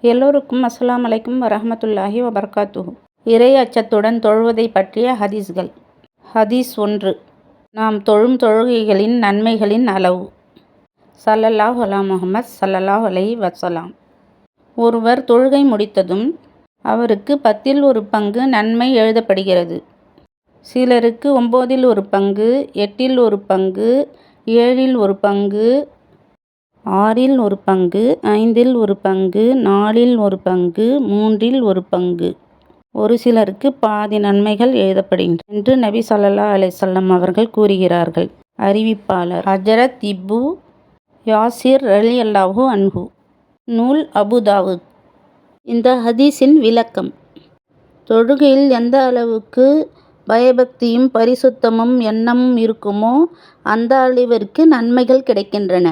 எல்லோருக்கும் அஸ்ஸலாமு அலைக்கும் வரஹ்மத்துல்லாஹி வபரகாத்துஹு. இறை அச்சத்துடன் தொழுவதை பற்றிய ஹதீஸ்கள். ஹதீஸ் 1. நாம் தொழும் தொழுகைகளின் நன்மைகளின் அளவு. ஸல்லல்லாஹு அலா முஹம்மத் ஸல்லல்லாஹு அலைஹி வஸல்லம். ஒருவர் தொழுகை முடித்ததும் அவருக்கு 10இல் ஒரு பங்கு நன்மை எழுதப்படுகிறது. சிலருக்கு 9இல் ஒரு பங்கு, 8இல் ஒரு பங்கு, 7இல் ஒரு பங்கு, 6இல் ஒரு பங்கு, 5இல் ஒரு பங்கு, 4இல் ஒரு பங்கு, 3இல் ஒரு பங்கு, ஒரு சிலருக்கு பாதி நன்மைகள் எழுதப்படுகின்றன என்று நபி ஸல்லல்லாஹு அலைஹி வஸல்லம் அவர்கள் கூறுகிறார்கள். அறிவிப்பாளர் ஹஜ்ரத் இப்னு யாசிர் ரலியல்லாஹு அன்ஹு. நூல் அபூ தாவூத். இந்த ஹதீஸின் விளக்கம். தொழுகையில் எந்த அளவுக்கு பயபக்தியும் பரிசுத்தமும் எண்ணமும் இருக்குமோ அந்த அளவிற்கு நன்மைகள் கிடைக்கின்றன.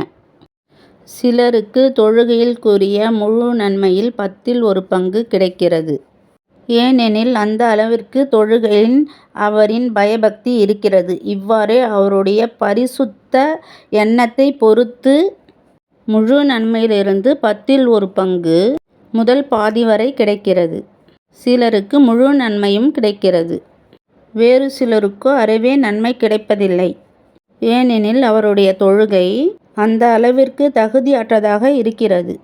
சிலருக்கு தொழுகையில் கூறிய முழு நன்மையில் 10இல் ஒரு பங்கு கிடைக்கிறது. ஏனெனில் அந்த அளவிற்கு தொழுகையில் அவரின் பயபக்தி இருக்கிறது. இவ்வாறே அவருடைய பரிசுத்த எண்ணத்தை பொறுத்து முழு நன்மையிலிருந்து 10இல் ஒரு பங்கு முதல் பாதி வரை கிடைக்கிறது. சிலருக்கு முழு நன்மையும் கிடைக்கிறது. வேறு சிலருக்கோ அறவே நன்மை கிடைப்பதில்லை. ஏனெனில் அவருடைய தொழுகை அந்த அளவிற்கு தகுதியற்றதாக இருக்கிறது.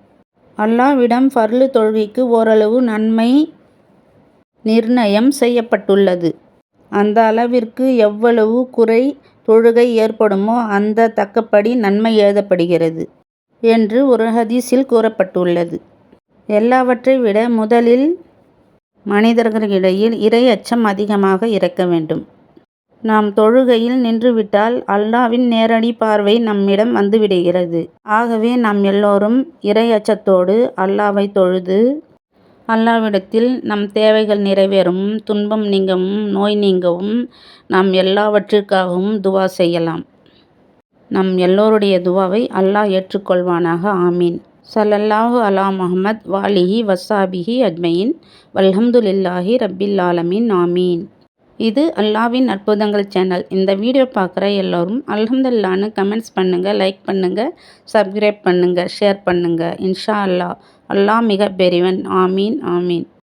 அல்லாஹ்விடம் ஃபர்லு தொழுகைக்கு ஓரளவு நன்மை நிர்ணயம் செய்யப்பட்டுள்ளது. அந்த அளவிற்கு எவ்வளவு குறை தொழுகை ஏற்படுமோ அந்த தக்கபடி நன்மை எழுதப்படுகிறது என்று ஒரு ஹதீஸில் கூறப்பட்டுள்ளது. எல்லாவற்றை விட முதலில் மனிதர்களிடையில் இறை அச்சம் அதிகமாக இருக்க வேண்டும். நாம் தொழுகையில் நின்றுவிட்டால் அல்லாஹ்வின் நேரடி பார்வை நம்மிடம் வந்துவிடுகிறது. ஆகவே நாம் எல்லோரும் இறை அச்சத்தோடு அல்லாஹ்வை தொழுது அல்லாஹ்விடத்தில் நம் தேவைகள் நிறைவேறவும், துன்பம் நீங்கவும், நோய் நீங்கவும் நாம் எல்லாவற்றிற்காகவும் துவா செய்யலாம். நம் எல்லோருடைய துவாவை அல்லாஹ் ஏற்றுக்கொள்வானாக. ஆமீன். ஸல்லல்லாஹு அலா முஹம்மத் வாலிஹி வஸ்ஸாபிஹி அஜ்மஈன் வல்ஹம்துலில்லாஹி ரப்பில் ஆலமீன். ஆமீன். இது அல்லாஹ்வின் அற்புதங்கள் சேனல். இந்த வீடியோ பார்க்குற எல்லோரும் அல்ஹம்துலில்லாஹ்னு கமெண்ட்ஸ் பண்ணுங்கள், லைக் பண்ணுங்கள், சப்ஸ்கிரைப் பண்ணுங்கள், ஷேர் பண்ணுங்கள். இன்ஷா அல்லாஹ். அல்லாஹ் மிக பெரியவன். ஆமீன். ஆமீன்.